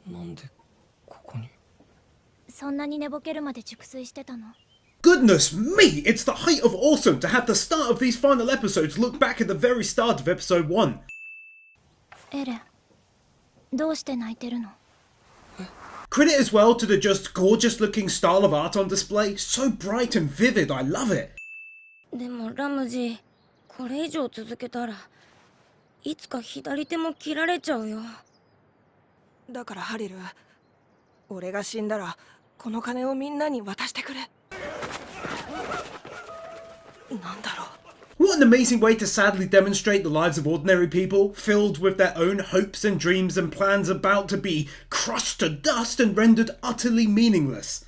なんでここに。そんなに寝ぼけるまで熟睡してたの？ Goodness me! It's the height of awesome to have the start of these final episodes look back at the very start of episode 1. エレン、どうして泣いてるの？ Credit as well to the just gorgeous looking style of art on display. So bright and vivid, I love it. でもラムジー、これ以上続けたらいつか左手も切られちゃうよ。だからハリル、俺が死んだらこの金をみんなに渡してくれ。なんだろう。 What an amazing way to sadly demonstrate the lives of ordinary people, filled with their own hopes and dreams and plans about to be crushed to dust and rendered utterly meaningless.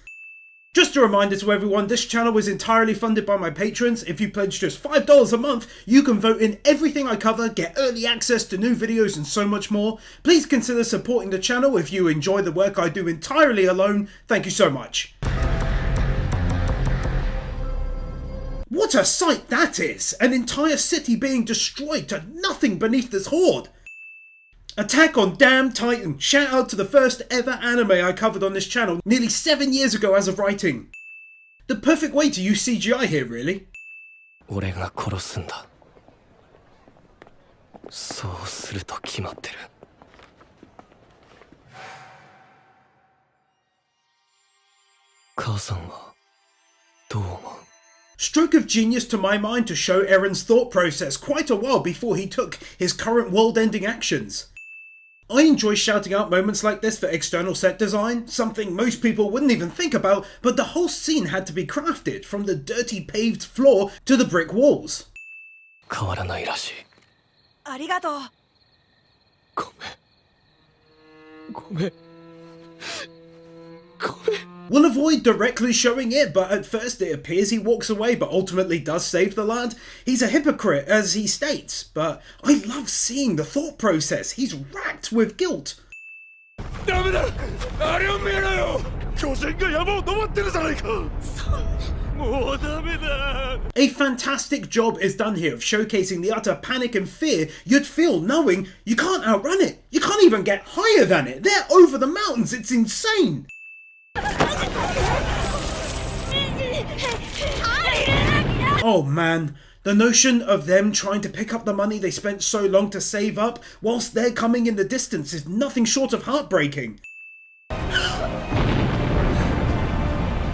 Just a reminder to everyone, this channel is entirely funded by my patrons. If you pledge just $5 a month, you can vote in everything I cover, get early access to new videos and so much more. Please consider supporting the channel if you enjoy the work I do entirely alone. Thank you so much. What a sight that is! An entire city being destroyed to nothing beneath this horde! Attack on Damn Titan! Shout out to the first ever anime I covered on this channel nearly 7 years ago as of writing. The perfect way to use CGI here, really. 俺が殺すんだ。そうすると決まってる。母さんはどう思う？ Stroke of genius to my mind to show Eren's thought process quite a while before he took his current world-ending actions. I enjoy shouting out moments like this for external set design, something most people wouldn't even think about, but the whole scene had to be crafted, from the dirty paved floor to the brick walls. 変わらないらしい。ありがとう。ごめん。ごめん。ごめん。 We'll avoid directly showing it, but at first it appears he walks away but ultimately does save the lad. He's a hypocrite, as he states, but I love seeing the thought process. He's racked with guilt. ダメだ、あれを見ろよ。巨人が山を登ってるじゃないか。もうダメだ。 A fantastic job is done here of showcasing the utter panic and fear you'd feel knowing you can't outrun it. You can't even get higher than it. They're over the mountains. It's insane. Oh man, the notion of them trying to pick up the money they spent so long to save up whilst they're coming in the distance is nothing short of heartbreaking.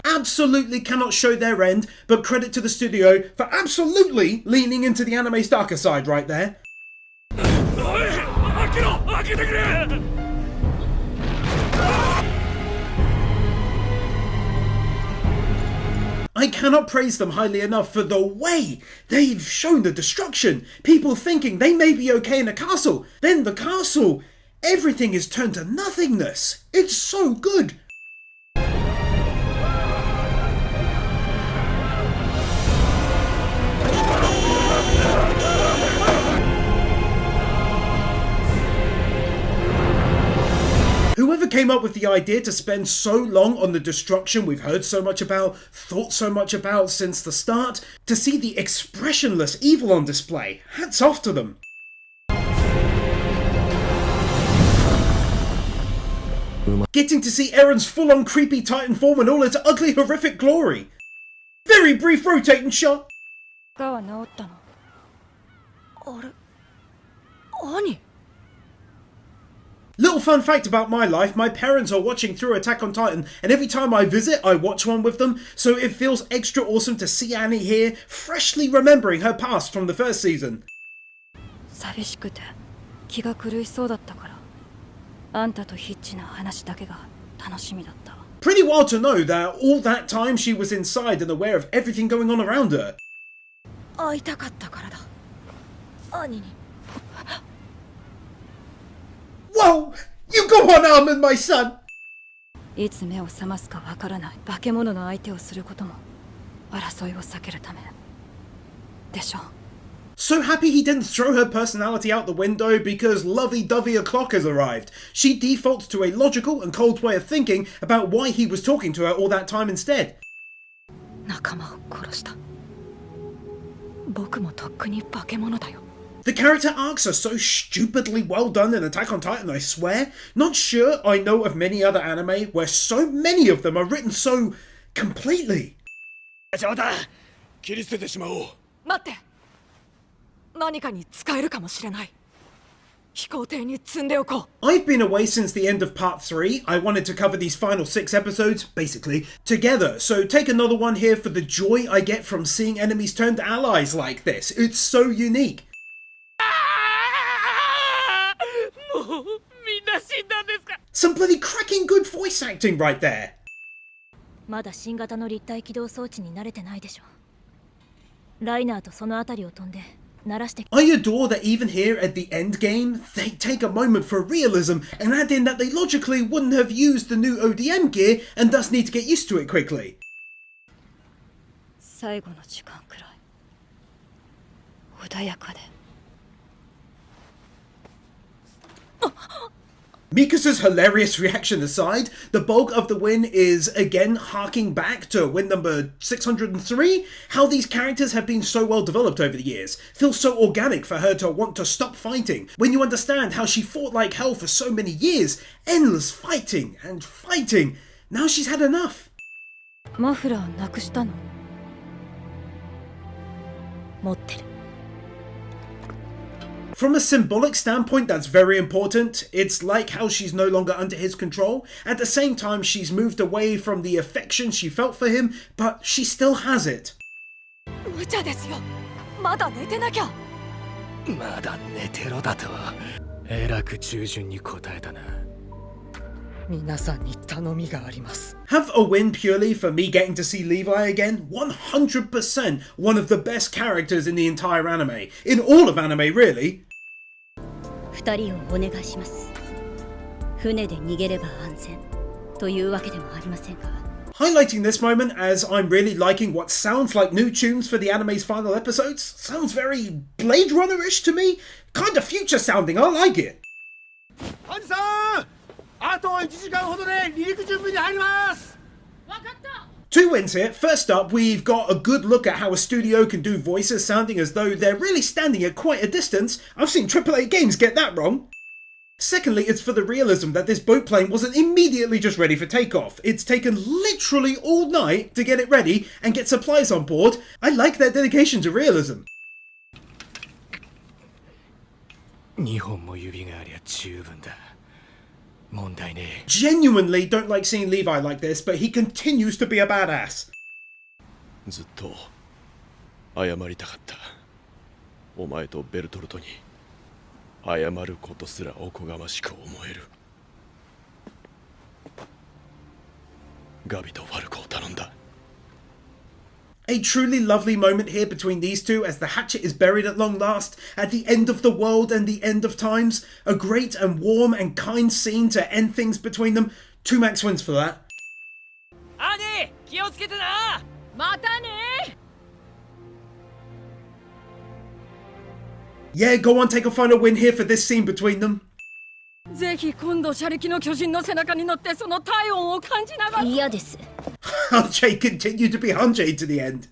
Absolutely cannot show their end, but credit to the studio for absolutely leaning into the anime's darker side right there. おい、開けろ、開けてくれ。 I cannot praise them highly enough for the way they've shown the destruction. People thinking they may be okay in a castle. Then the castle, everything is turned to nothingness. It's so good. Whoever came up with the idea to spend so long on the destruction we've heard so much about, thought so much about since the start, to see the expressionless evil on display, hats off to them. Getting to see Eren's full-on creepy Titan form in all its ugly horrific glory. Very brief rotating shot. がは治ったの？あれ、兄。 Little fun fact about my life, my parents are watching through Attack on Titan, and every time I visit, I watch one with them, so it feels extra awesome to see Annie here, freshly remembering her past from the first season. 寂しくて気が狂いそうだったから、あんたとヒッチの話だけが楽しみだった。 Pretty wild to know that all that time she was inside and aware of everything going on around her. 会いたかったからだ。兄に。 Whoa! You go on, Armin, my son! いつ目を覚ますかわからない化け物の相手をすることも争いを避けるためでしょ。 So happy he didn't throw her personality out the window because lovey-dovey o'clock has arrived. She defaults to a logical and cold way of thinking about why he was talking to her all that time instead. 仲間を殺した。僕もとっくに化け物だよ。The character arcs are so stupidly well done in Attack on Titan, I swear. Not sure I know of many other anime where so many of them are written so completely. ちょうだ切り捨ててしまおう。待って。何かに使えるかもしれない。飛行艇に積んでおこう。 I've been away since the end of part 3. I wanted to cover these final 6 episodes, basically, together. So take another one here for the joy I get from seeing enemies turned allies like this. It's so unique. もうみんな死んだんですか。 Some bloody cracking good voice acting right there. まだ新型の立体起動装置に慣れてないでしょ。ライナーとそのあたりを飛んで鳴らして。 I adore that even here at the end game, they take a moment for realism and add in that they logically wouldn't have used the new ODM gear and thus need to get used to it quickly. 最後の時間くらい穏やかで。 Mikasa's hilarious reaction aside, the bulk of the win is again harking back to win number 603. How these characters have been so well developed over the years. Feels so organic for her to want to stop fighting. When you understand how she fought like hell for so many years, endless fighting and fighting. Now she's had enough. マフラーなくしたの？持ってる。 From a symbolic standpoint, that's very important. It's like how she's no longer under his control. At the same time, she's moved away from the affection she felt for him, but she still has it. 無茶ですよ。まだ寝てなきゃ。まだ寝てろだとえらく従順に答えたな。皆さんに頼みがあります。 Have a win purely for me getting to see Levi again? 100% one of the best characters in the entire anime. In all of anime, really. 二人をお願いします。船で逃げれば安全というわけでもありませんが。 Highlighting this moment as I'm really liking what sounds like new tunes for the anime's final episodes. Sounds very Blade Runner-ish to me. Kinda future sounding, I like it. ハンジさん、あと1時間ほどで離陸準備に入ります。わかった。 Two wins here. First up, we've got a good look at how a studio can do voices sounding as though they're really standing at quite a distance. I've seen AAA games get that wrong. Secondly, it's for the realism that this boat plane wasn't immediately just ready for takeoff. It's taken literally all night to get it ready and get supplies on board. I like their dedication to realism. 2本も指がありゃ十分だ。問題ねえ。 Genuinely don't like seeing Levi like this, but he continues to be a badass. ずっと謝りたかった。お前とベルトルトに謝ることすらおこがましく思える。ガビとファルコを頼んだ。 A truly lovely moment here between these two as the hatchet is buried at long last, at the end of the world and the end of times. A great and warm and kind scene to end things between them. 2 max wins for that. 兄、気をつけてな。またね。 Yeah, go on, take a final win here for this scene between them. ぜひ今度車力の巨人の背中に乗ってその体温を感じながら。嫌です。 Hanjay continued to be Hanjay to the end.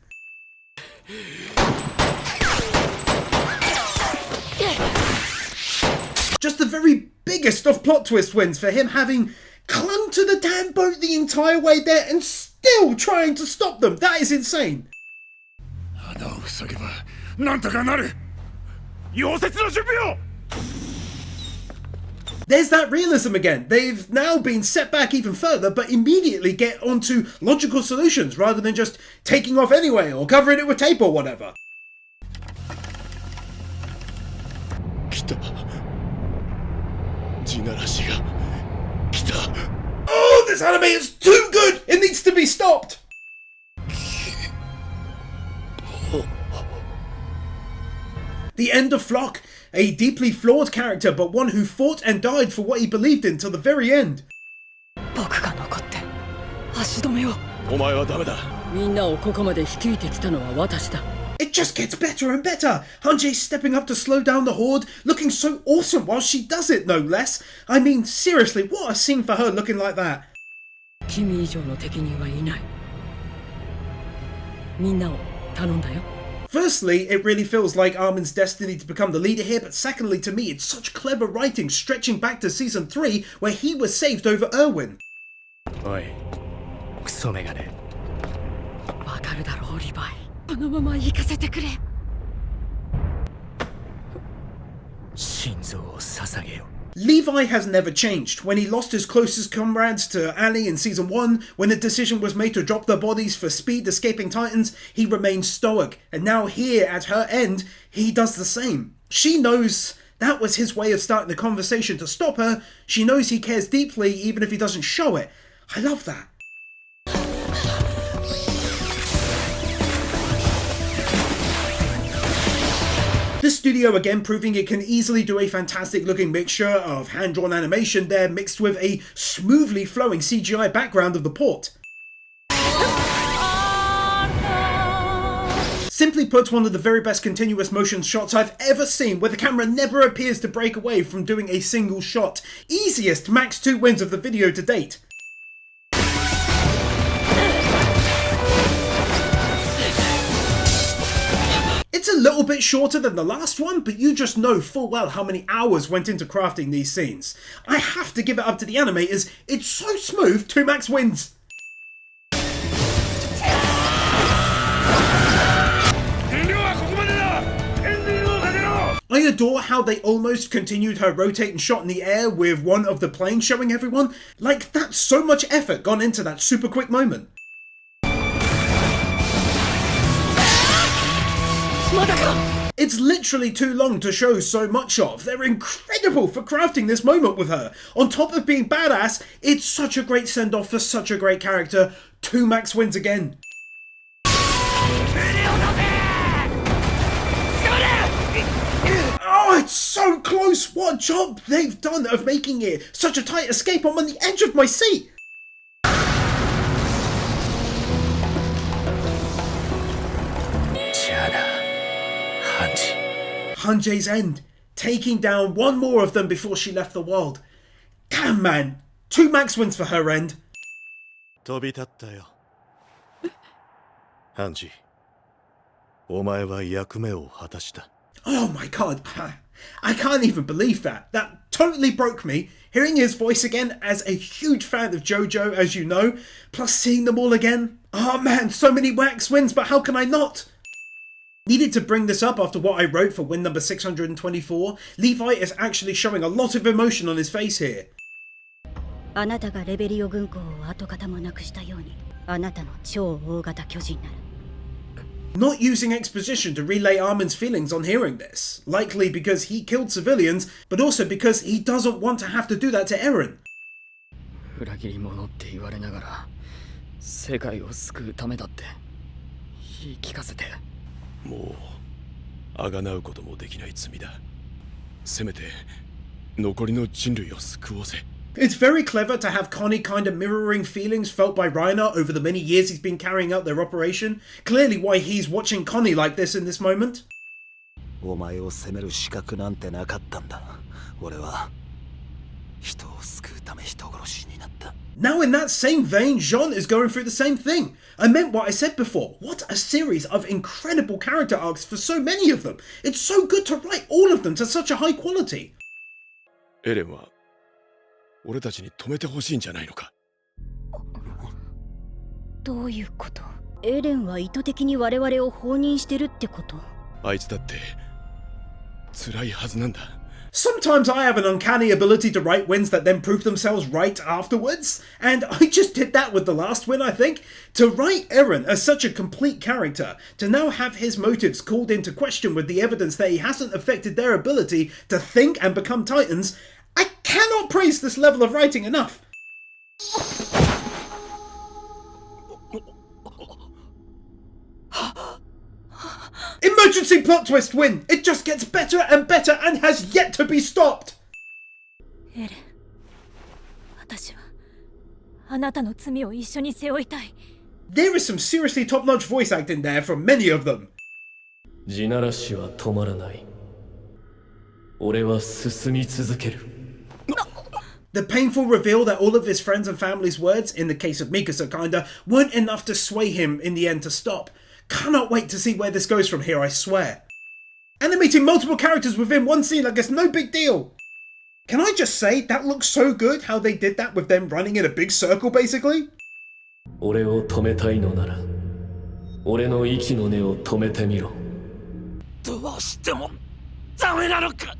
Just the very biggest of plot twist wins for him having clung to the damn boat the entire way there and still trying to stop them. That is insane. 穴を塞げばなんとかなる。溶接の準備を。 There's that realism again. They've now been set back even further, but immediately get onto logical solutions rather than just taking off anyway or covering it with tape or whatever. 来た。地ならしが来た。 Oh, this anime is too good! It needs to be stopped! The end of Flock, a deeply flawed character, but one who fought and died for what he believed in till the very end. 僕が残って足止めを。お前はダメだ。みんなをここまで率いてきたのは私だ。 It just gets better and better. Hanjay stepping up to slow down the horde, looking so awesome while she does it, no less. I mean, seriously, what a scene for her looking like that. 君以上の敵人はいない。みんなを頼んだよ。Firstly, it really feels like Armin's destiny to become the leader here, but secondly, to me, it's such clever writing stretching back to Season 3 where he was saved over Erwin. おいクソメガネわかるだろうリヴァイ。このまま行かせてくれ。心臓を捧げよ Levi has never changed. When he lost his closest comrades to Ali in Season 1, when the decision was made to drop their bodies for speed escaping Titans, he remained stoic. And now here, at her end, he does the same. She knows that was his way of starting the conversation to stop her. She knows he cares deeply, even if he doesn't show it. I love that. This studio again proving it can easily do a fantastic looking mixture of hand-drawn animation there mixed with a smoothly flowing CGI background of the port. Simply put, one of the very best continuous motion shots I've ever seen, where the camera never appears to break away from doing a single shot. Easiest Max 2 wins of the video to date. It's a little bit shorter than the last one, but you just know full well how many hours went into crafting these scenes. I have to give it up to the animators, it's so smooth, 2max wins! I adore how they almost continued her rotating shot in the air with one of the planes showing everyone. Like, that's so much effort gone into that super quick moment. It's literally too long to show so much of. They're incredible for crafting this moment with her. On top of being badass, it's such a great send-off for such a great character. 2max wins again. Oh, it's so close! What a job they've done of making it such a tight escape. I'm on the edge of my seat. Hanji's end, taking down one more of them before she left the world. Damn man, 2max wins for her end. 飛び立ったよ。ハンジ、お前は役目を果たした。 Oh my god, I can't even believe that. That totally broke me. Hearing his voice again as a huge fan of JoJo, as you know, plus seeing them all again. Oh man, so many wax wins, but how can I not? Needed to bring this up after what I wrote for win number 624. Levi is actually showing a lot of emotion on his face here. あなたがレベリオ軍港を跡形もなくしたように、あなたの超大型巨人なら。 Not using exposition to relay Armin's feelings on hearing this. Likely because he killed civilians, but also because he doesn't want to have to do that to Eren. 裏切り者って言われながら世界を救うためだって言い聞かせて。もう贖うこともできない罪だ。せめて残りの人類を救おうぜ。 It's very clever to have Connie kind of mirroring feelings felt by Reiner over the many years he's been carrying out their operation. Clearly why he's watching Connie like this in this moment. お前を責める資格なんてなかったんだ。俺は人を救うため人殺しになった。 Now in that same vein, Jean is going through the same thing. I meant what I said before. What a series of incredible character arcs for so many of them. It's so good to write all of them to such a high quality. エレンは俺たちに止めてほしいんじゃないのか。どういうこと？エレンは意図的に我々を放任してるってこと？あいつだって辛いはずなんだ。 Sometimes I have an uncanny ability to write wins that then prove themselves right afterwards, and I just did that with the last win, I think. To write Eren as such a complete character, to now have his motives called into question with the evidence that he hasn't affected their ability to think and become titans, I cannot praise this level of writing enough. Emergency plot twist win! It just gets better and better and has yet to be stopped! エレン、私はあなたの罪を一緒に背負いたい。 There is some seriously top-notch voice acting there from many of them. 地ならしは止まらない。俺は進み続ける。 The painful reveal that all of his friends and family's words, in the case of Mikasa kinda, weren't enough to sway him in the end to stop. Cannot wait to see where this goes from here, I swear. Animating multiple characters within one scene like it's no big deal. Can I just say, that looks so good how they did that with them running in a big circle basically? 俺を止めたいのなら俺の息の根を止めてみろ。どうしてもダメなのか。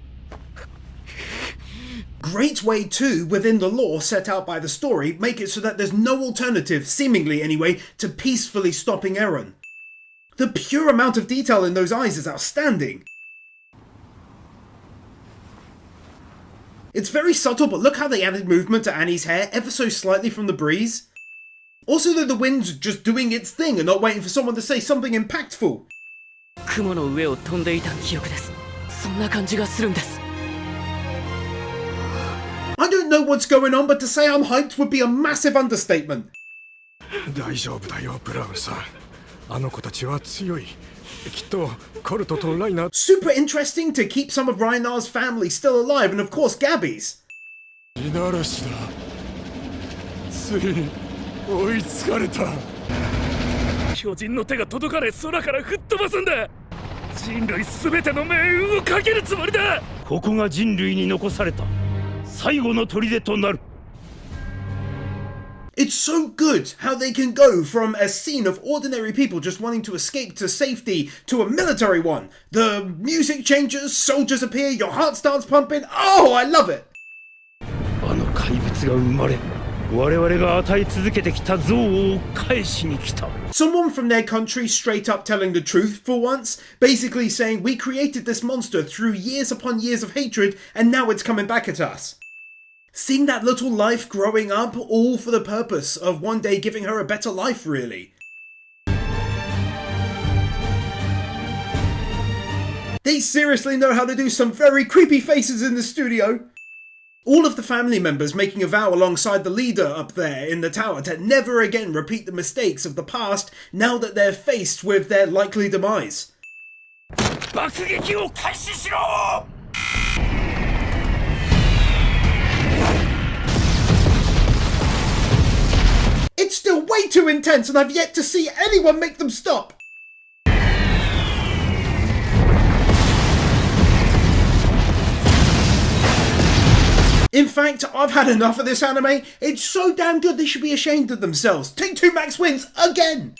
Great way to, within the law set out by the story, make it so that there's no alternative, seemingly anyway, to peacefully stopping Eren. The pure amount of detail in those eyes is outstanding. It's very subtle, but look how they added movement to Annie's hair ever so slightly from the breeze. Also though the wind's just doing its thing and not waiting for someone to say something impactful. 雲の上を飛んでいた記憶です。そんな感じがするんです。 I don't know what's going on, but to say I'm hyped would be a massive understatement. 大丈夫だよブラウンさん。あの子たちは強い。きっとコルトとライナー。 Super interesting to keep some of Reinar's family still alive, and of course Gabby's. 地ならしだ。ついに追いつかれた。巨人の手が届かねえ空から吹っ飛ばすんだ。人類すべての命運をかけるつもりだ。ここが人類に残された最後の砦となる。 It's so good how they can go from a scene of ordinary people just wanting to escape to safety to a military one. The music changes, soldiers appear, your heart starts pumping. Oh, I love it! あの怪物が生まれ、我々が与え続けてきた憎悪を返しに来た。 Someone from their country straight up telling the truth for once, basically saying we created this monster through years upon years of hatred and now it's coming back at us. Seeing that little life growing up, all for the purpose of one day giving her a better life, really. They seriously know how to do some very creepy faces in the studio. All of the family members making a vow alongside the leader up there in the tower to never again repeat the mistakes of the past now that they're faced with their likely demise. 爆撃を開始しろ! It's still way too intense and I've yet to see anyone make them stop! In fact, I've had enough of this anime. It's so damn good they should be ashamed of themselves. Take Two Max wins again!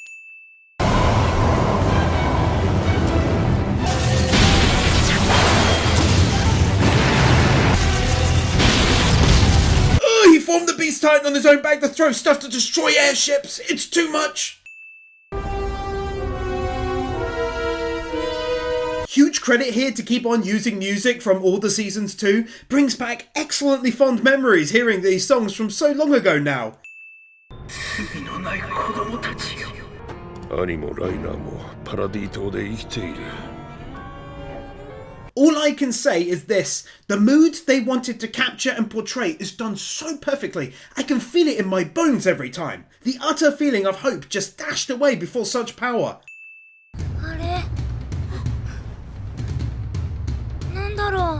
He formed the Beast Titan on his own back to throw stuff to destroy airships. It's too much. Huge credit here to keep on using music from all the seasons too. Brings back excellently fond memories hearing these songs from so long ago now. アニもライナーもパラディ島で生きている。 All I can say is this, the mood they wanted to capture and portray is done so perfectly, I can feel it in my bones every time. The utter feeling of hope just dashed away before such power. あれなんだろう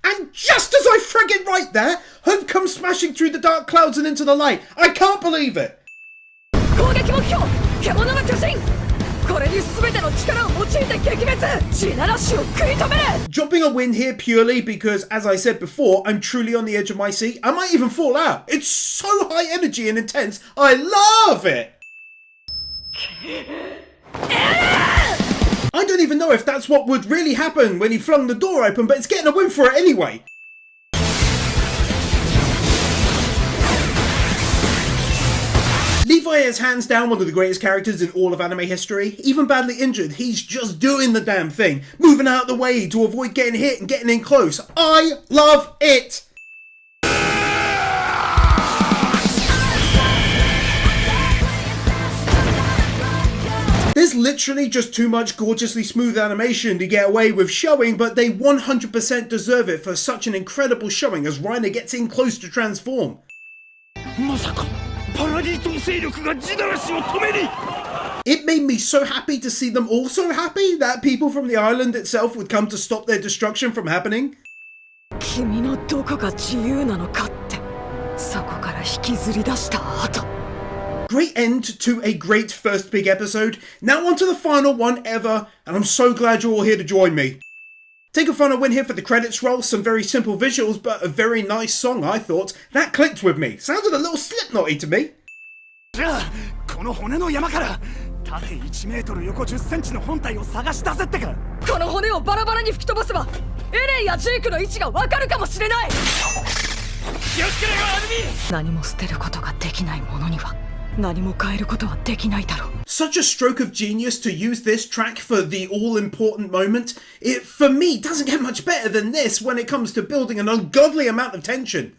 And just as I friggin' right there, hope comes smashing through the dark clouds and into the light. I can't believe it! 攻撃目標獣の巨人これに全ての力を用いて撃滅地ならしを食い止める Dropping a win here purely because, as I said before, I'm truly on the edge of my seat. I might even fall out. It's so high energy and intense. I love it! I don't even know if that's what would really happen when he flung the door open, but it's getting a win for it anyway. Levi is hands down one of the greatest characters in all of anime history. Even badly injured, he's just doing the damn thing, moving out of the way to avoid getting hit and getting in close. I love it! There's literally just too much gorgeously smooth animation to get away with showing, but they 100% deserve it for such an incredible showing as Reiner gets in close to transform. まさかパラディ島勢力が地ならしを止めに It made me so happy to see them all so happy that people from the island itself would come to stop their destruction from happening. 君のどこが自由なのかってそこから引きずり出した後 Great end to a great first big episode. Now on to the final one ever, and I'm so glad you're all here to join me. Take a final win here for the credits roll, some very simple visuals, but a very nice song, I thought. That clicked with me. Sounded a little Slipknotty to me. じゃあこの骨の山から縦1メートル横10センチの本体を探し出せってか。この骨をバラバラに吹き飛ばせばエレンやジェイクの位置がわかるかもしれない。気をつけろよアルミ。何も捨てることができないものには何も変えることはできないだろう。 Such a stroke of genius to use this track for the all-important moment. It, for me, doesn't get much better than this when it comes to building an ungodly amount of tension.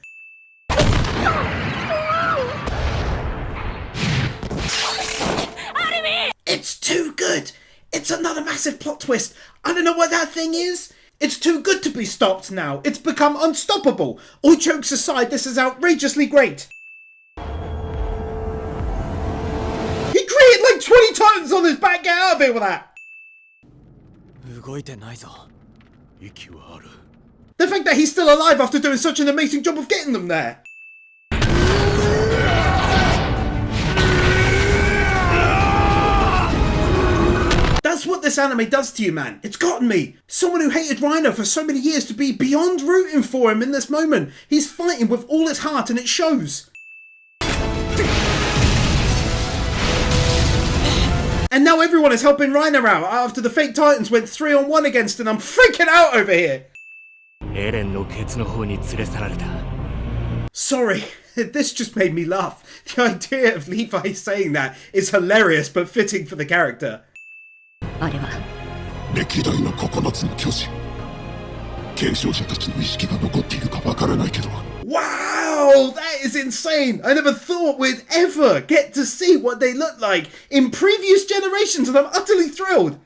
It's too good! It's another massive plot twist. I don't know what that thing is. It's too good to be stopped now. It's become unstoppable. All jokes aside, this is outrageously great. He created like 20 titans on his back. Get out of here with that. 動いてないぞ。息はある。 The fact that he's still alive after doing such an amazing job of getting them there. That's what this anime does to you, man. It's gotten me. Someone who hated Rhino for so many years to be beyond rooting for him in this moment. He's fighting with all his heart and it shows. And now everyone is helping Rhino out after the fake Titans went 3-on-1 against him. I'm freaking out over here. エレンのケツの方に連れ去られた。 Sorry, this just made me laugh. The idea of Levi saying that is hilarious but fitting for the character. あれは歴代の9つの巨人継承者たちの意識が残っているかわからないけど Wow, that is insane. I never thought we'd ever get to see what they look like in previous generations, and I'm utterly thrilled.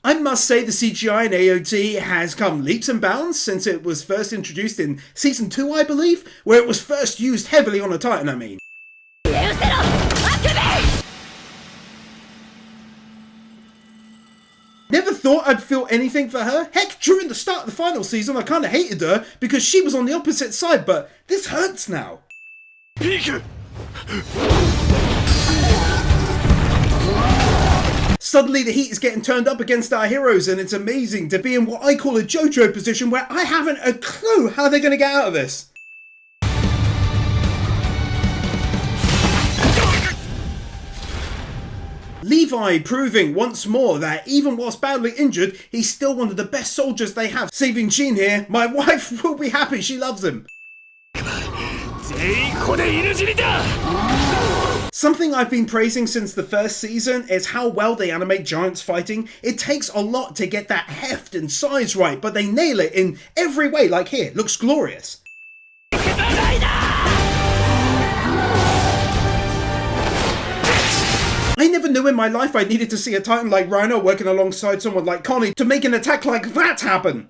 I must say the CGI in AOT has come leaps and bounds since it was first introduced in Season 2, I believe, where it was first used heavily on a Titan, I mean. Never thought I'd feel anything for her. Heck, during the start of the final season I kinda hated her because she was on the opposite side, but this hurts now. Suddenly the heat is getting turned up against our heroes and it's amazing to be in what I call a JoJo position where I haven't a clue how they're gonna get out of this. Levi proving once more that even whilst badly injured, he's still one of the best soldiers they have. Saving Jean here, my wife will be happy, she loves him. Something I've been praising since the first season is how well they animate giants fighting. It takes a lot to get that heft and size right, but they nail it in every way, like here, looks glorious. I never knew in my life I needed to see a Titan like Rhino working alongside someone like Connie to make an attack like that happen.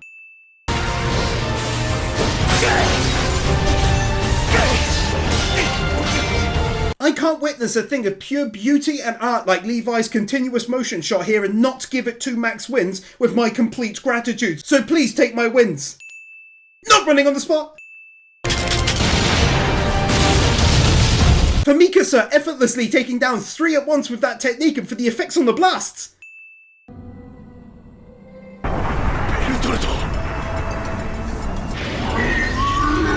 I can't witness a thing of pure beauty and art like Levi's continuous motion shot here and not give it 2 max wins with my complete gratitude. So please take my wins. Not running on the spot. For Mikasa effortlessly taking down 3 at once with that technique and for the effects on the blasts.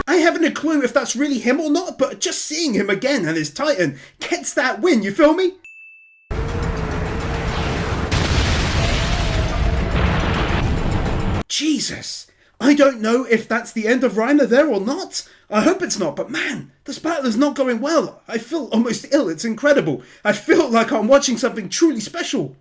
I haven't a clue if that's really him or not, but just seeing him again and his Titan gets that win, you feel me? Jesus. I don't know if that's the end of Reiner there or not. I hope it's not, but man, this battle is not going well. I feel almost ill, it's incredible. I feel like I'm watching something truly special.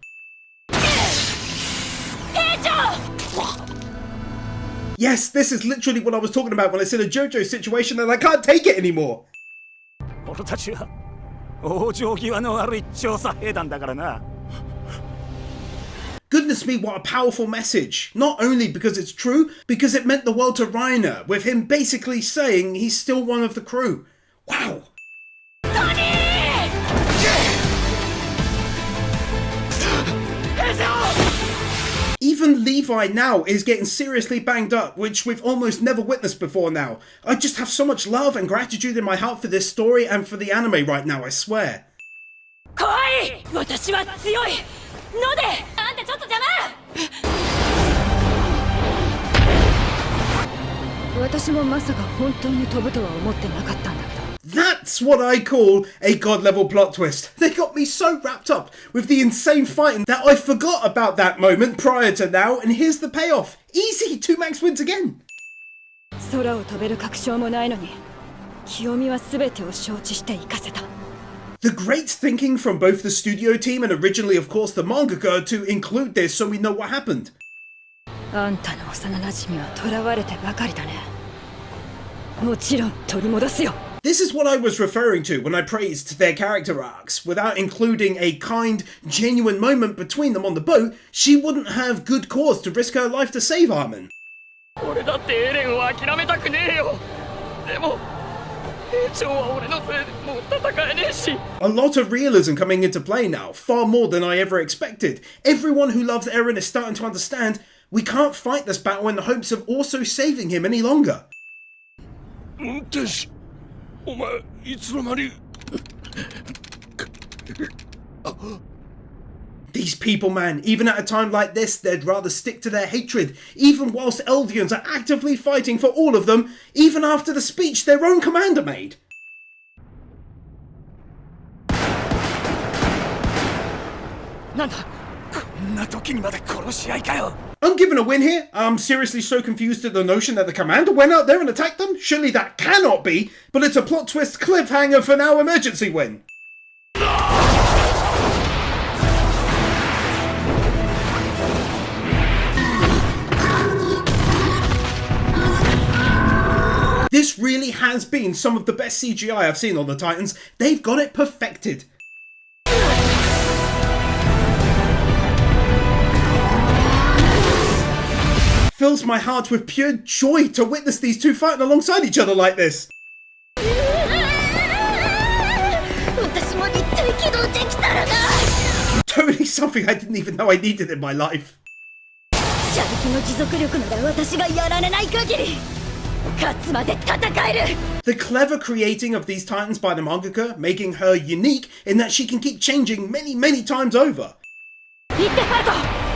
Yes, this is literally what I was talking about when I said a JoJo situation and I can't take it anymore. 俺たちは往生際の悪い調査兵団だからな。 Goodness me, what a powerful message. Not only because it's true, because it meant the world to Reiner, with him basically saying he's still one of the crew. Wow. Even Levi now is getting seriously banged up, which we've almost never witnessed before now. I just have so much love and gratitude in my heart for this story and for the anime right now, I swear. 来い私は強いのであんたちょっと邪魔私もまさか本当に飛ぶとは思ってなかったんだけど That's what I call a god level plot twist. They got me so wrapped up with the insane fighting that I forgot about that moment prior to now, and here's the payoff. Easy, 2 max wins again. 空を飛べる確証もないのに清美は全てを承知して行かせた The great thinking from both the studio team and originally of course the mangaka to include this so we know what happened. あんたの幼馴染は囚われてばかりだねもちろん取り戻すよ This is what I was referring to when I praised their character arcs. Without including a kind, genuine moment between them on the boat, she wouldn't have good cause to risk her life to save Armin. 俺だってエレンを諦めたくねえよでも兵長は俺のせいでもう戦えねえし A lot of realism coming into play now, far more than I ever expected. Everyone who loves Eren is starting to understand we can't fight this battle in the hopes of also saving him any longer. 天使お前いつの間に These people, man, even at a time like this, they'd rather stick to their hatred, even whilst Eldians are actively fighting for all of them, even after the speech their own commander made. なんだ こんな時にまで殺し合いかよ I'm given a win here. I'm seriously so confused at the notion that the commander went out there and attacked them. Surely that cannot be, but it's a plot twist cliffhanger for now emergency win. This really has been some of the best CGI I've seen on the Titans. They've got it perfected. Fills my heart with pure joy to witness these two fighting alongside each other like this. 私も立体起動できたらな Totally something I didn't even know I needed in my life. 射撃の持続力なら私がやられない限り勝つまで戦える The clever creating of these Titans by the mangaka, making her unique in that she can keep changing many, many times over. 行ってファルコ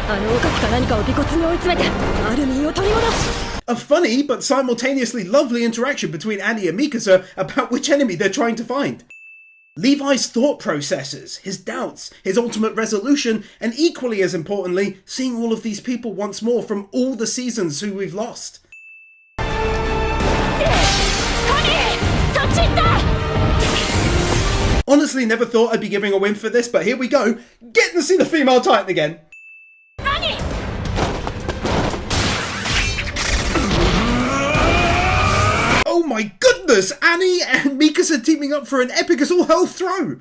あの狼か何かを尾骨に追い詰めてアルミンを取り戻す A funny but simultaneously lovely interaction between Annie and Mikasa about which enemy they're trying to find. Levi's thought processes, his doubts, his ultimate resolution, and equally as importantly, seeing all of these people once more from all the seasons who we've lost. Honestly, never thought I'd be giving a win for this, but here we go. Getting to see the female Titan again. Oh my goodness! Annie and Mikasa teaming up for an epic as all hell throw!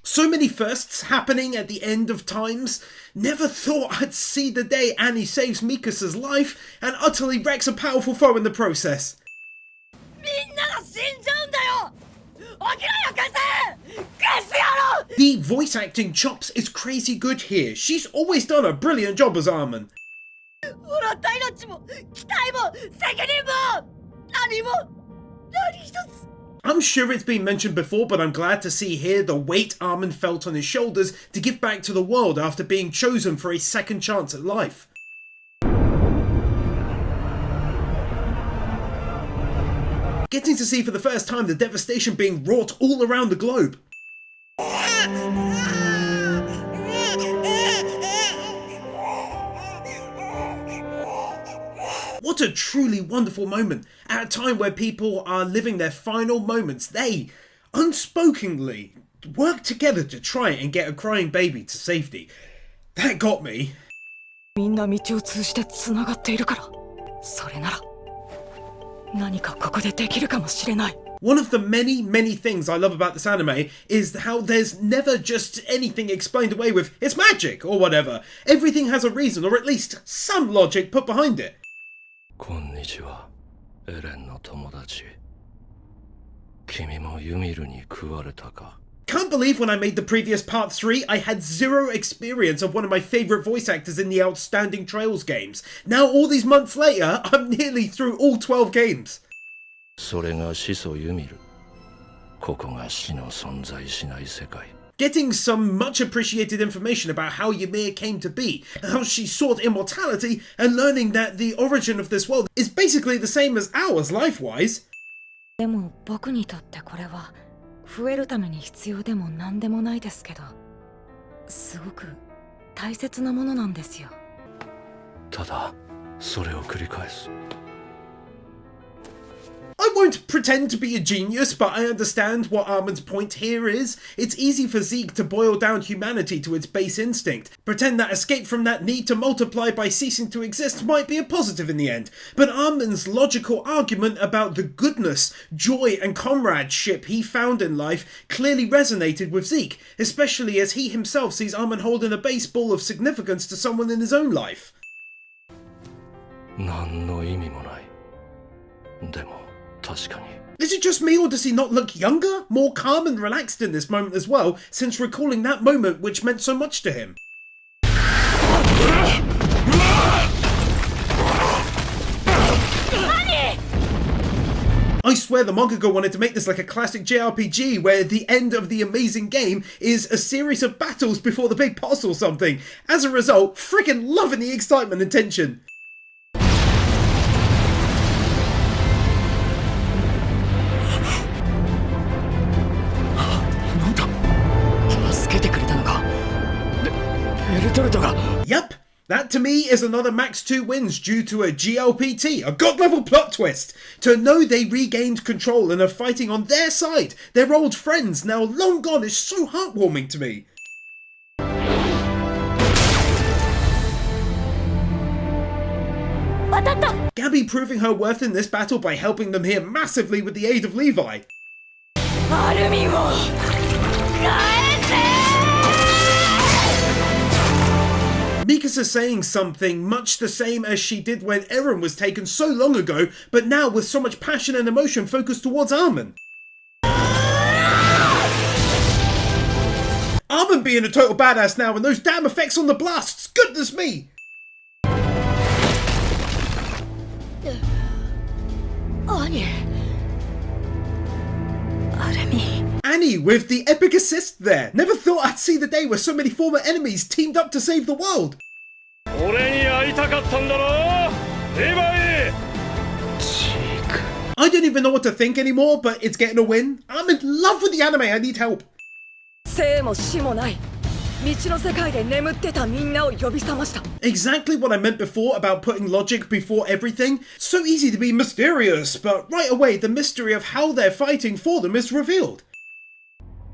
So many firsts happening at the end of times. Never thought I'd see the day Annie saves Mikasa's life and utterly wrecks a powerful foe in the process. みんなが死んじゃうんだよ起きろよ消せ消すやろ The voice acting chops is crazy good here. She's always done a brilliant job as Armin. もらった命も期待も責任も何一つ I'm sure it's been mentioned before, but I'm glad to see here the weight Armin felt on his shoulders to give back to the world after being chosen for a second chance at life. Getting to see for the first time the devastation being wrought all around the globe. What a truly wonderful moment. At a time where people are living their final moments, they, unspokenly, work together to try and get a crying baby to safety. That got me. みんな道を通じてつながっているからそれなら何かここでできるかもしれない One of the many, many things I love about this anime is how there's never just anything explained away with, it's magic, or whatever. Everything has a reason, or at least some logic put behind it. こんにちはエレンの友達。君もユミルに食われたか。 Can't believe when I made the previous part 3, I had zero experience of one of my favourite voice actors in the outstanding Trails games. Now, all these months later, I'm nearly through all 12 games. それが始祖ユミル。ここが死の存在しない世界。 Getting some much appreciated information about how Ymir came to be, and how she sought immortality, and learning that the origin of this world is basically the same as ours life-wise. でも僕にとってこれは増えるために必要でも何でもないですけど、すごく大切なものなんですよ。ただ、それを繰り返す。 I won't pretend to be a genius, but I understand what Armin's point here is. It's easy for Zeke to boil down humanity to its base instinct, pretend that escape from that need to multiply by ceasing to exist might be a positive in the end. But Armin's logical argument about the goodness, joy and comradeship he found in life clearly resonated with Zeke, especially as he himself sees Armin holding a baseball of significance to someone in his own life. 何の意味もない。でも、確かに。 Is it just me, or does he not look younger? More calm and relaxed in this moment as well, since recalling that moment which meant so much to him. I swear the mangaka wanted to make this like a classic JRPG where the end of the amazing game is a series of battles before the big boss or something. As a result, freaking loving the excitement and tension. 助けてくれたのか。ベルトルトが。 Yep, that to me is another Max 2 wins due to a GLPT, a god-level plot twist. To know they regained control and are fighting on their side, their old friends now long gone, is so heartwarming to me. Gabby proving her worth in this battle by helping them here massively with the aid of Levi. Mikasa saying something much the same as she did when Eren was taken so long ago, but now with so much passion and emotion focused towards Armin. Armin being a total badass now, and those damn effects on the blasts, goodness me! Annie with the epic assist there. Never thought I'd see the day where so many former enemies teamed up to save the world. I don't even know what to think anymore, but it's getting a win. I'm in love with the anime, I need help. 生も死もない未知の世界で眠ってたみんなを呼び覚ました。 Exactly what I meant before about putting logic before everything. So easy to be mysterious, but right away the mystery of how they're fighting for them is revealed.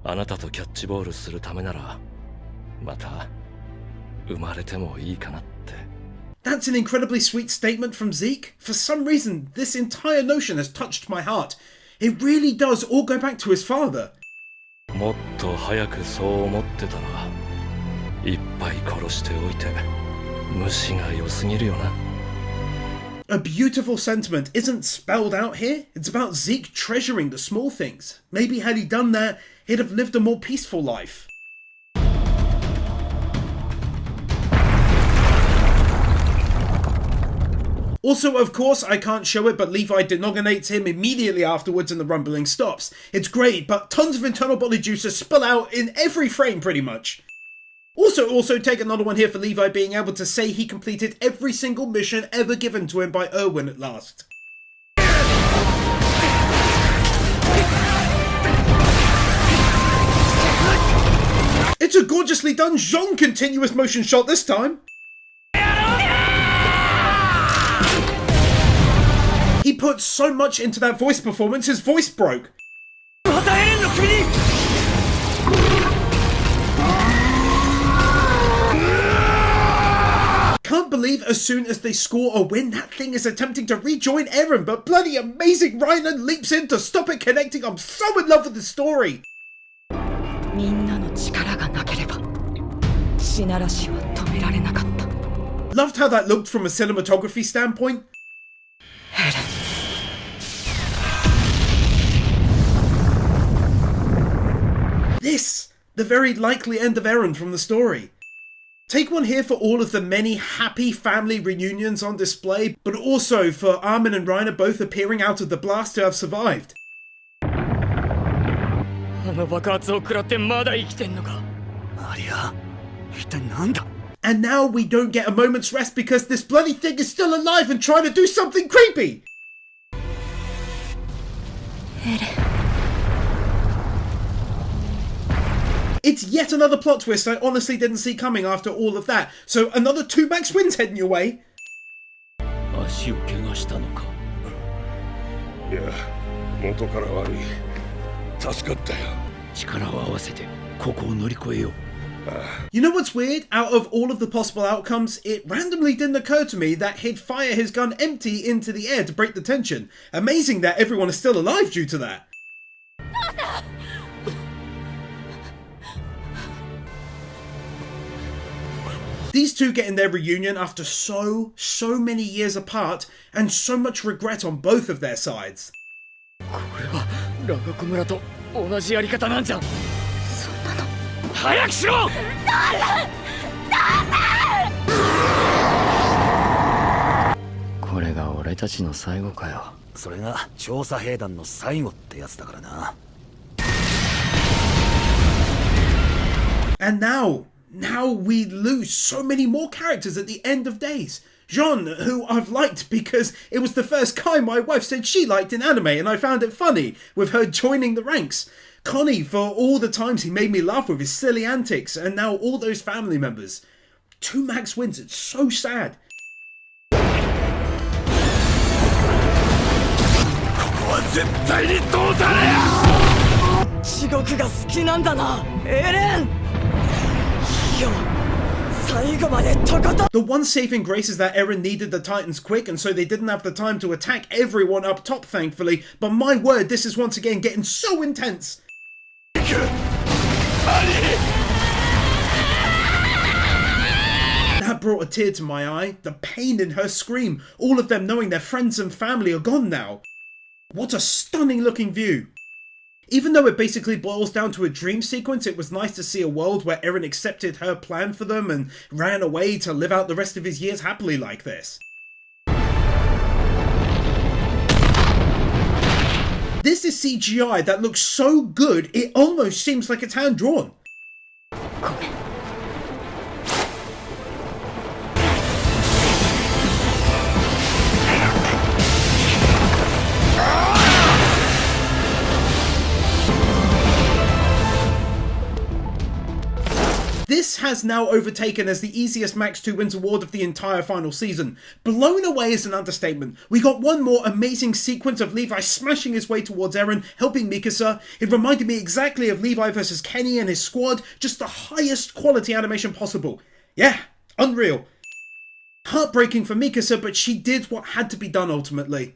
あなたとキャッチボールするためなら、また生まれてもいいかなって。 That's an incredibly sweet statement from Zeke. For some reason, this entire notion has touched my heart. It really does all go back to his father. もっと早くそう思ってたら、いっぱい殺しておいて、無視が良すぎるよな。 A beautiful sentiment isn't spelled out here. It's about Zeke treasuring the small things. Maybe had he done that, he'd have lived a more peaceful life. Also, of course, I can't show it, but Levi denominates him immediately afterwards and the rumbling stops. It's great, but tons of internal body juices spill out in every frame pretty much. Also take another one here for Levi being able to say he completed every single mission ever given to him by Erwin at last. It's a gorgeously done Jean continuous motion shot this time. He put so much into that voice performance, his voice broke. Can't believe as soon as they score a win, that thing is attempting to rejoin Eren, but bloody amazing Rhineland leaps in to stop it connecting. I'm so in love with the story. みんなの力がなければシナラシは止められなかった。 Loved how that looked from a cinematography standpoint. this, the very likely end of Eren from the story. Take one here for all of the many happy family reunions on display, but also for Armin and Reiner both appearing out of the blast to have survived. あの爆発を食らってまだ生きてんのか。ありゃ、一体なんだ。 And now we don't get a moment's rest because this bloody thing is still alive and trying to do something creepy! It's yet another plot twist I honestly didn't see coming after all of that. So another 2 max wins heading your way. 足を怪我したのか。いや、元から悪い。助かったよ。力を合わせてここを乗り越えよう。You know what's weird? Out of all of the possible outcomes, it randomly didn't occur to me that he'd fire his gun empty into the air to break the tension. Amazing that everyone is still alive due to that. These two getting their reunion after so many years apart, and so much regret on both of their sides. これはラガコ村と同じやり方なんじゃ。そんなの。早くしろ！これが俺たちの最後かよ。それが調査兵団の最後ってやつだからな。And now we lose so many more characters at the end of days. Jean, who I've liked because it was the first guy my wife said she liked in anime and I found it funny, with her joining the ranks. Connie, for all the times he made me laugh with his silly antics, and now all those family members. 2 max wins, it's so sad. ここは絶対に通さねえ！地獄が好きなんだな、エレン！いや、最後までとことん。 The one saving grace is that Eren needed the Titans quick, and so they didn't have the time to attack everyone up top, thankfully. But my word, this is once again getting so intense. That brought a tear to my eye. The pain in her scream. All of them knowing their friends and family are gone now. What a stunning looking view. Even though it basically boils down to a dream sequence, it was nice to see a world where Eren accepted her plan for them and ran away to live out the rest of his years happily like this. This is CGI that looks so good, it almost seems like it's hand-drawn. This has now overtaken as the easiest Max 2 Wins award of the entire final season. Blown away is an understatement. We got one more amazing sequence of Levi smashing his way towards Eren, helping Mikasa. It reminded me exactly of Levi versus Kenny and his squad, just the highest quality animation possible. Yeah, unreal. Heartbreaking for Mikasa, but she did what had to be done ultimately.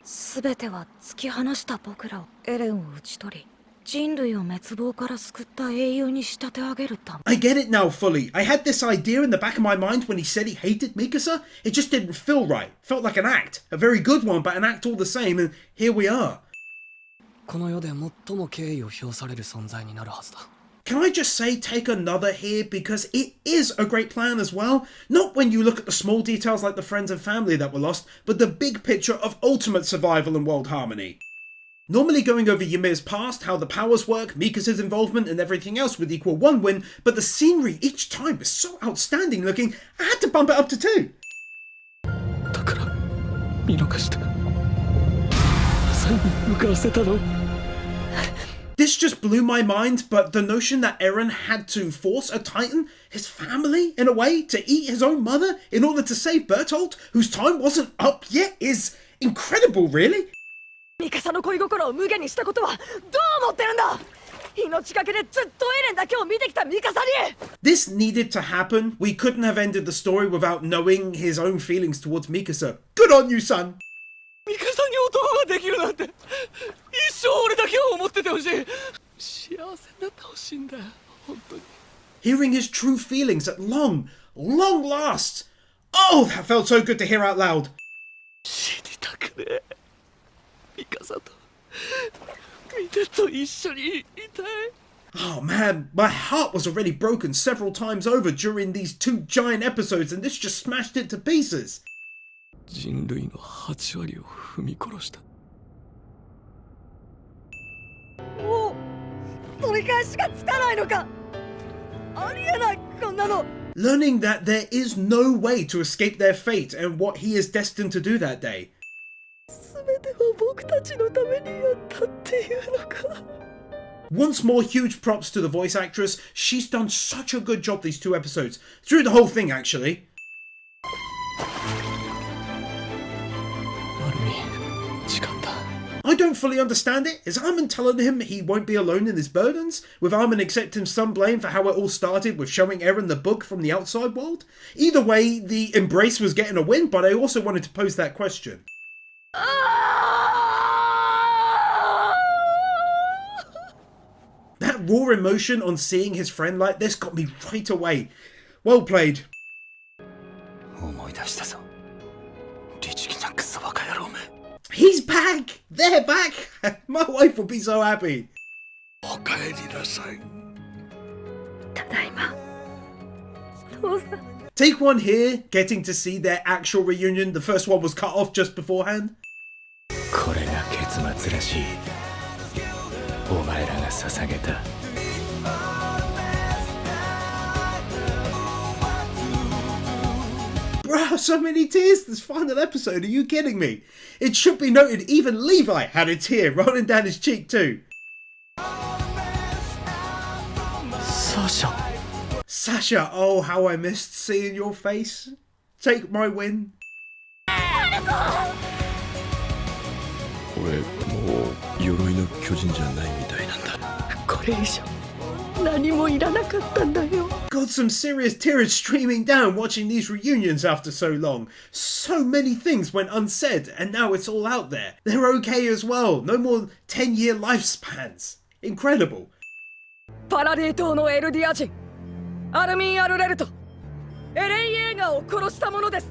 全ては突き放した僕らをエレンを討ち取り人類を滅亡から救った英雄に仕立て上げるため I get it now fully. I had this idea in the back of my mind when he said he hated Mikasa. It just didn't feel right. Felt like an act. A very good one, but an act all the same, and here we are. この世で最も敬意を表される存在になるはずだ。 Can I just say take another here because it is a great plan as well? Not when you look at the small details like the friends and family that were lost, but the big picture of ultimate survival and world harmony. Normally going over Ymir's past, how the powers work, Mikasa's involvement and everything else would equal 1 win, but the scenery each time is so outstanding looking, I had to bump it up to 2. だから見逃した。最後に向かわせたの。 This just blew my mind, but the notion that Eren had to force a Titan, his family, in a way, to eat his own mother in order to save Bertolt, whose time wasn't up yet, is incredible, really? ミカサの恋心を無限にしたことはどう思ってるんだ。命がけでずっとエレンだけを見てきたミカサに。 This needed to happen. We couldn't have ended the story without knowing his own feelings towards Mikasa. Good on you, son. ミカサに男ができるなんて一生俺だけを思っててほしい。幸せになってほしいんだよ、本当に。 Hearing his true feelings at long last. Oh, that felt so good to hear out loud. 死にたくねえ。ミカサと見てと一緒にいたい。Oh man, my heart was already broken several times over during these 2 giant episodes, and this just smashed it to pieces. 人類の8割を踏み殺した。もう取り返しがつかないのか。ありえない、こんなの。 Learning that there is no way to escape their fate and what he is destined to do that day. 全ては僕たちのためにやったっていうのか。 Once more, huge props to the voice actress. She's done such a good job these 2 episodes. Through the whole thing, actually. アルミン、時間だ。I don't fully understand it. Is Armin telling him he won't be alone in his burdens? With Armin accepting some blame for how it all started with showing Eren the book from the outside world? Either way, the embrace was getting a win, but I also wanted to pose that question. That raw emotion on seeing his friend like this got me right away. Well played. 思い出したぞ。律儀なクソバカ野郎め。 He's back! They're back! My wife will be so happy. お帰りなさい。ただいま。父さん。 Take one here, getting to see their actual reunion. The first one was cut off just beforehand. これが結末らしい。お前らが捧げた。 Bro, so many tears this final episode. Are you kidding me? It should be noted even Levi had a tear rolling down his cheek too. Sasha. Sasha, oh how I missed seeing your face. Take my win. 俺もう鎧の巨人じゃないみたいなんだ。これ以上何もいらなかったんだよ。 Got some serious tears streaming down watching these reunions after so long. So many things went unsaid and now it's all out there. They're okay as well. No more 10-year lifespans. Incredible. パラディ島のエルディア人アルミン・アルレルトエレイ・エーガーを殺したものです。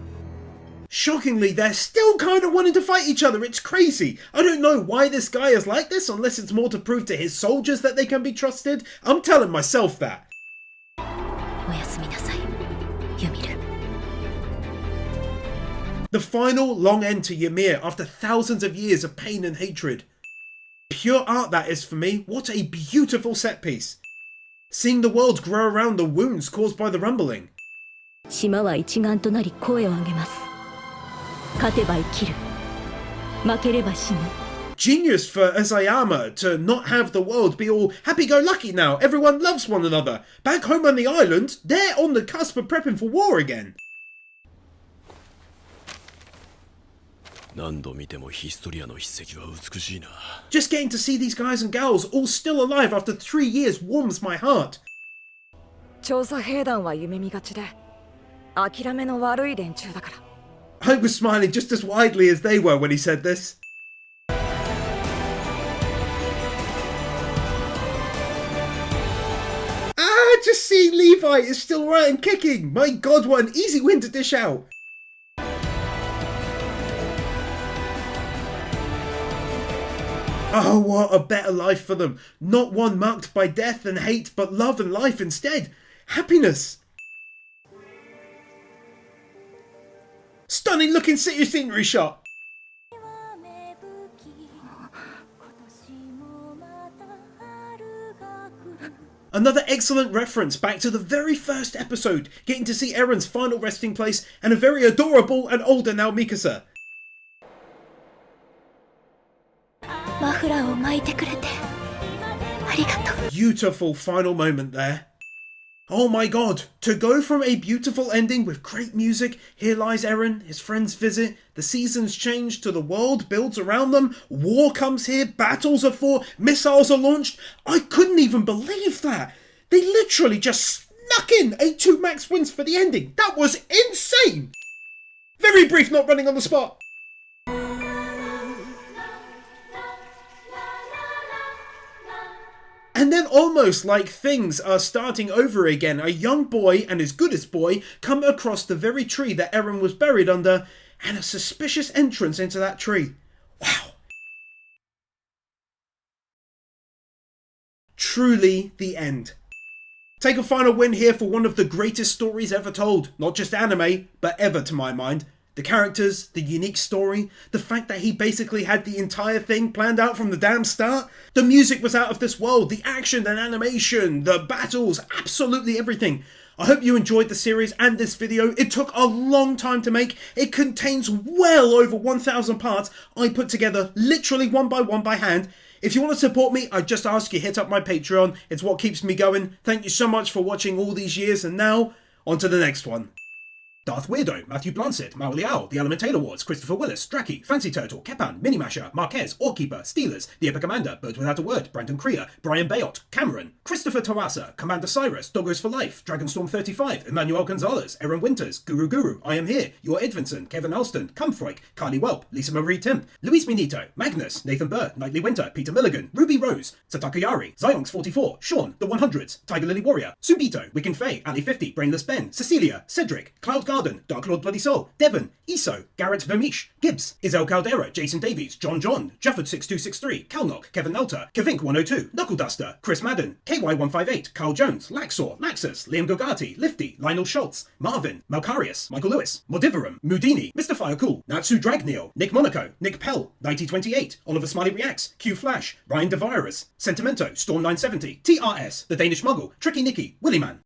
Shockingly, they're still kind of wanting to fight each other. It's crazy. I don't know why this guy is like this unless it's more to prove to his soldiers that they can be trusted. I'm telling myself that. おやすみなさい、ユミル。 The final long end to Ymir after thousands of years of pain and hatred. Pure art that is for me. What a beautiful set piece. Seeing the world grow around the wounds caused by the rumbling. 島は一丸となり声を上げます。勝てば生きる、負ければ死ぬ。 Genius for Asayama to not have the world be all happy-go-lucky now. Everyone loves one another. Back home on the island, they're on the cusp of prepping for war again. 何度見てもヒストリアの筆跡は美しいな。 Just getting to see these guys and gals all still alive after 3 years warms my heart. 調査兵団は夢見がちで諦めの悪い連中だから。 I was smiling just as widely as they were when he said this. Just seeing Levi is still right and kicking. My god, what an easy win to dish out. Oh, what a better life for them. Not one marked by death and hate, but love and life instead. Happiness. Stunning looking city scenery shot. Another excellent reference back to the very first episode, getting to see Eren's final resting place and a very adorable and older now Mikasa. マフラーを巻いてくれてありがとう。 Beautiful final moment there. Oh my god, to go from a beautiful ending with great music, here lies Eren, his friends visit, the seasons change to the world builds around them, war comes here, battles are fought, missiles are launched. I couldn't even believe that. They literally just snuck in a 2 max wins for the ending. That was insane. Very brief not running on the spot. And then almost like things are starting over again, a young boy and his goodest boy come across the very tree that Eren was buried under and a suspicious entrance into that tree. Wow. truly the end. Take a final win here for one of the greatest stories ever told, not just anime, but ever to my mind. The characters, the unique story, the fact that he basically had the entire thing planned out from the damn start. The music was out of this world, the action and animation, the battles, absolutely everything. I hope you enjoyed the series and this video. It took a long time to make. It contains well over 1,000 parts I put together literally one by hand. If you want to support me, I just ask you hit up my Patreon. It's what keeps me going. Thank you so much for watching all these years, and now, on to the next one. Darth Weirdo, Matthew Blancett, Mao Liao, The Elemental Awards, Christopher Willis, Draki, Fancy Turtle, Kepan, Minimasher, Marquez, Orkeeper, Steelers, The Epic Commander, Bird Without a Word, Brandon Creer, Brian Bayot, Cameron, Christopher Tawasa, Commander Cyrus, Doggos for Life, Dragonstorm 35, Emmanuel Gonzalez, Aaron Winters, Guru, I Am Here, Your Edvinson, Kevin Alston, Cumfroik, Carly Welp, Lisa Marie Timp, Luis Minito, Magnus, Nathan Burr, Nightly Winter, Peter Milligan, Ruby Rose, Sataka Yari, Zyonx 44, Sean, The 100s, Tiger Lily Warrior, Subito, Wicken Faye, Ali 50, Brainless Ben, Cecilia, Cedric, Cloud Garden, Dark Lord Bloody Soul, Devon, Iso, Garrett Vermish, Gibbs, Isel Caldera, Jason Davies, John, Jafford 6263, Calnock, Kevin Nelter, Kevink 102, Knuckle Duster, Chris Madden, KY158, Carl Jones, Laxor, Laxus, Liam Gogati, Lifty, Lionel Schultz, Marvin, Malcarius, Michael Lewis, Modiverum, Mudini, Mr. Firecool, Natsu Dragneel, Nick Monaco, Nick Pell, 9028, Oliver Smiley Reacts, Q Flash, Ryan DeVirus, Sentimento, Storm 970, TRS, The Danish Muggle, Tricky Nicky, Willyman,